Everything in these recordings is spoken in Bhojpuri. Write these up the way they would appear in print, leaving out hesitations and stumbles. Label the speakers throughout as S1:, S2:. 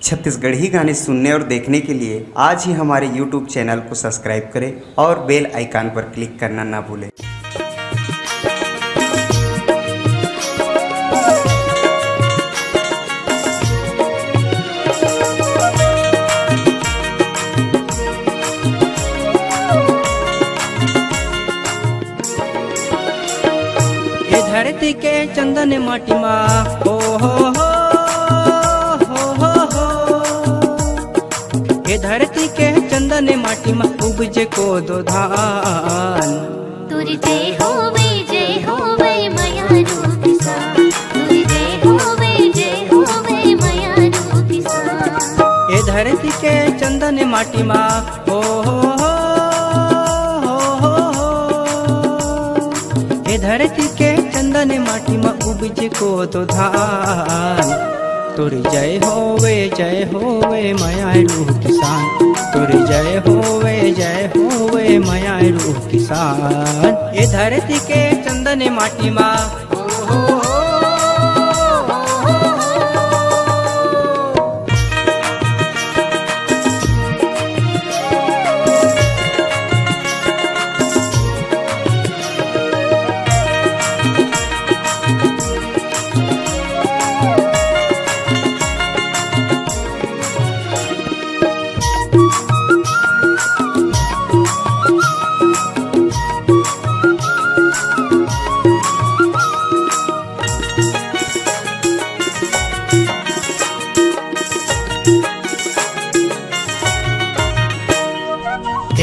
S1: छत्तीसगढ़ी गाने सुनने और देखने के लिए आज ही हमारे YouTube चैनल को सब्सक्राइब करें और बेल आइकन पर क्लिक करना ना भूलें।
S2: धरती के चंदन माटी माँ हो ये धरती के चंदन माटी माँ उपजे को दो धान
S3: तुरी जय होवे माया रूप सा तुरी जय होवे माया रूप सा
S2: ये धरती के चंदन माटी माँ हो ये धरती के चंदन माटी माँ उपजे को तो धान तुरी जय होवे माया रूप किसान तुरी जय होवे माया रूप किसान ये धरती के चंदन माटी माँ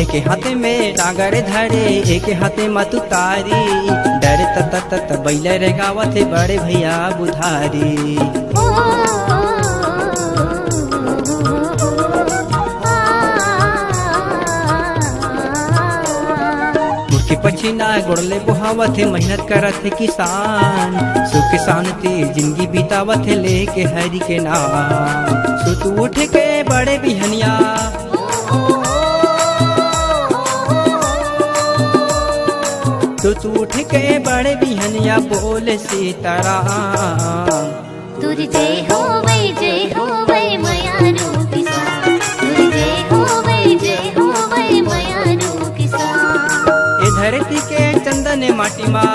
S2: एक हाथे में डागर धरे एक हाथे मतु तारी डर तत बैल रे गावत बड़े भैया बुधारी मुर्खी पछीना गोड़ले बुहावत मेहनत करत किसान सुख शांति जिंदगी बितावत लेके हरि के नाम सुत उठ के बड़े बिहनिया तू उठ के बड़े बिहनिया बोले सीताराम
S3: तुरी जय होवे माया रूप सा तुरी जय होवे माया रूप सा
S2: ये धरती के चंदन माटी माँ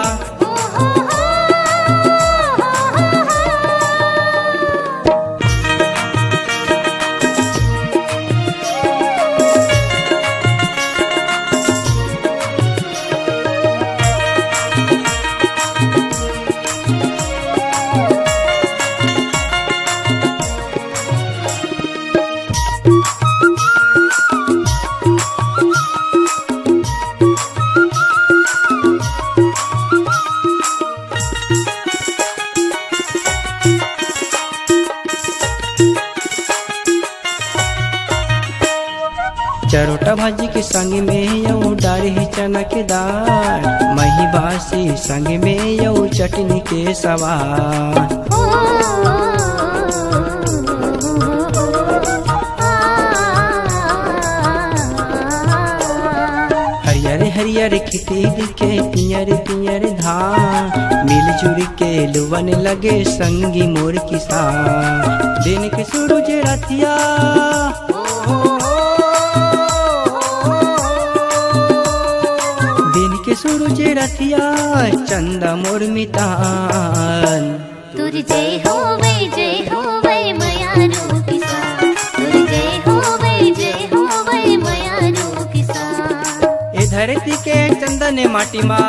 S2: चरोटा भाजी के संग में यौ डारी चना के दाल मही बासी संग में यौ चटनी के सवार हरियर खेती दिखे पियर धान मिलजुल के लुवन लगे संगी मोर किसान दिन के सूरज रतिया सूरज रतिया चंदा मोर मितान
S3: तुरी जय होवे माया रूप सा तुरी जय होवे माया रूप सा
S2: ये धरती के चंदन माटी माँ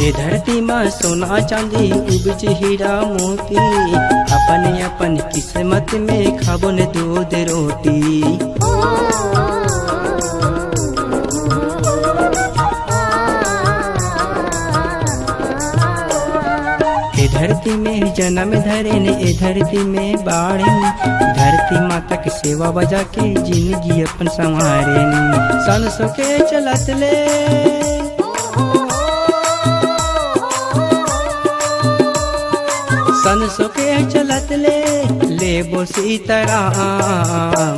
S2: ये धरती माँ सोना चांदी उपज हीरा मोती अपन अपन किस्मत में खाबो ने दूध रोटी धरती में जन्म धरे ने ए धरती में बाड़े धरती माता के सेवा बजा के जिंदगी अपन संवारे सन सो के चलत ले सन सो के चलत ले बो सीताराम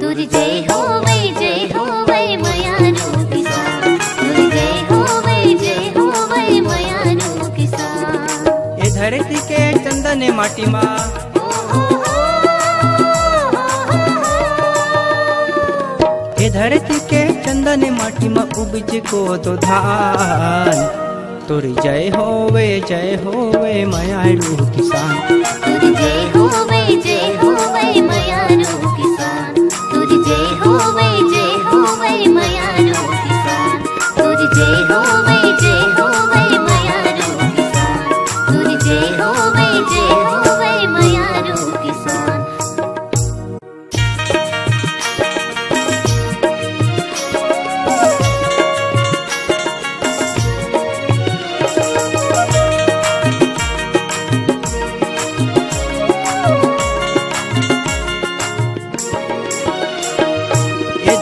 S3: तुर जय होवे मयारू किसान तुर जय होवे मयारू किसान
S2: ए धरती के चंदन माटी मा ए धरती के चंदन माटी मा उपज को तो धान तुर जय होवे मयारू किसान
S3: तुर जय होवे मयारू किसान तुर जय होवे मयारू किसान तुर जय होवे मयारू किसान तुर जय होवे मयारू किसान।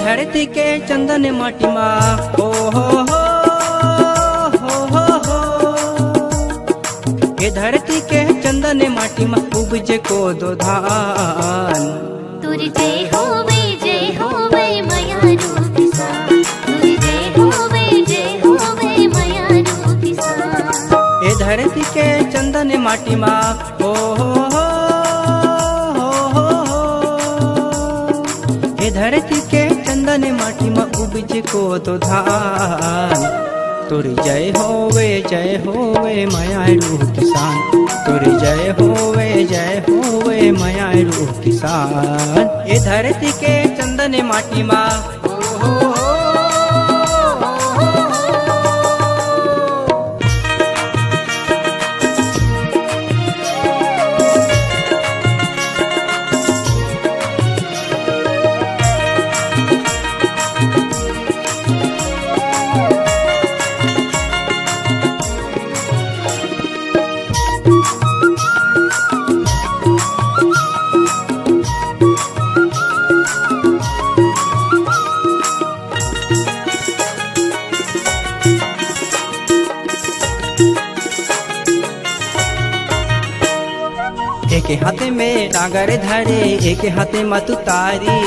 S2: धरती के चंदन माटी मा हो ये धरती के चंदन माटी मा उपज को दो धान
S3: तुर जय होवे मयारू किसान तुर जय होवे मयारू किसान।
S2: ये धरती के चंदन माटी मा हो ये धरती के चंदन माटी मा उपज को तो धान तुर जय होवे मयारू किसान तुर जय होवे मयारू किसान। ये धरती के चंदन माटी मा एक हाथे में नागर धरे एक हाथे मतु तारी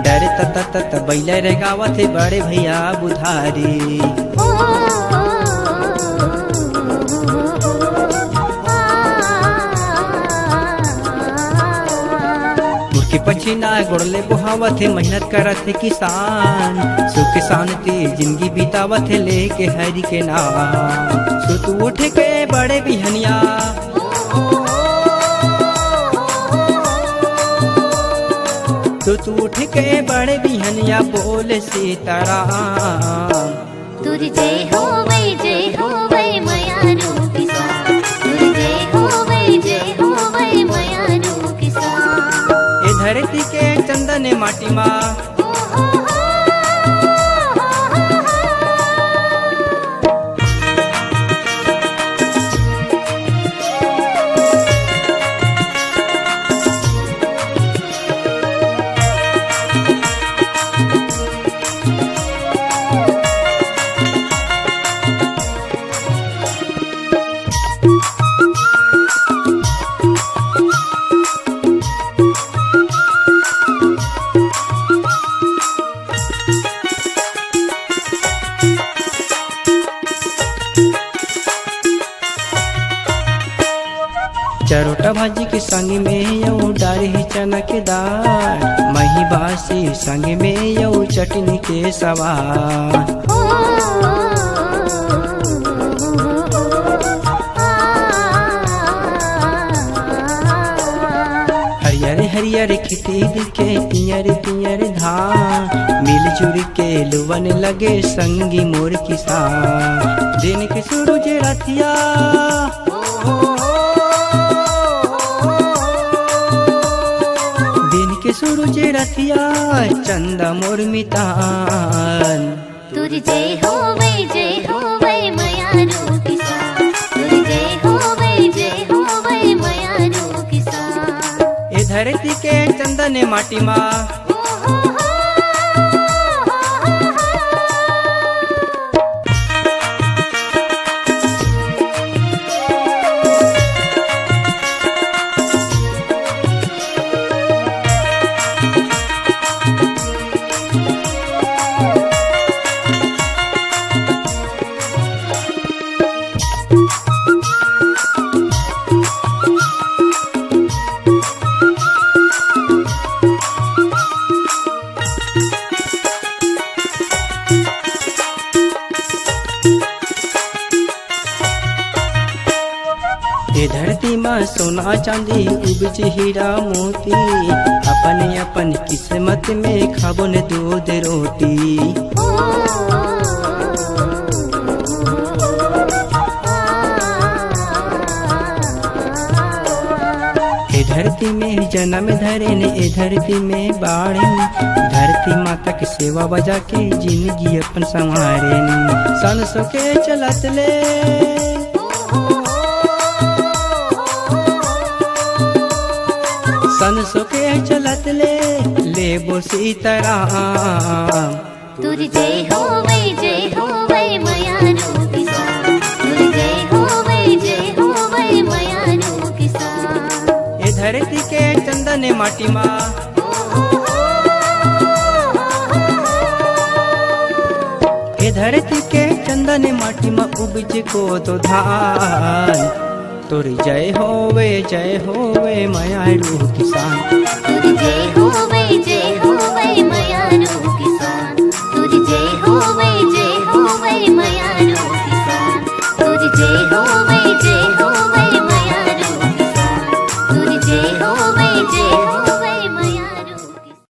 S2: डर तत बैल रे गावत बड़े भैया बुधारी मुर्खी पछिना गोड़ले बुहावत मेहनत करत किसान सुख शांति जिंदगी बितावत लेके हरि के नाम सुत उठ के बड़े बिहनिया तू उठ के बड़े बिहनिया बोले सीताराम
S3: तुर जय होवे मयारू किसान तुर जय होवे मयारू किसान।
S2: ये धरती के चंदन माटी मा चरोटा भाजी के संग में यौ डारी चना के दाल मही बासी संग में यौ चटनी के सवार हरियर हरियर खेती दिखे पियर पियर धान मिलजुल के लुवन लगे संगी मोर किसान दिन के सूरज रतिया सूरज रतिया चंदा मोर मितान
S3: तुर जय होवे मयारू किसान तुर जय होवे
S2: चंदन माटी मा ये धरती माँ सोना चांदी उपज हीरा मोती अपने अपन किस्मत में खाबो न दूध रोटी। ये धरती में जन्म धरे ने ये धरती में बाड़े धरती माता की सेवा बजा के जिंदगी अपन संवारे सन सो के चलत ले सन सो के चलत ले बो सीताराम
S3: तुर जय हो वै मयारू किसान तुर जय हो वै मयारू किसान।
S2: ये धरती के चंदन माटी मा ये धरती के चंदन माटी मा उपज को तो धान तुर जय होवे मयारू किसान
S3: तुर जय हो वै मयारू किसान तुर जय हो वै मयारू किसान तुर जय हो वै मयारू किसान तुर जय हो वै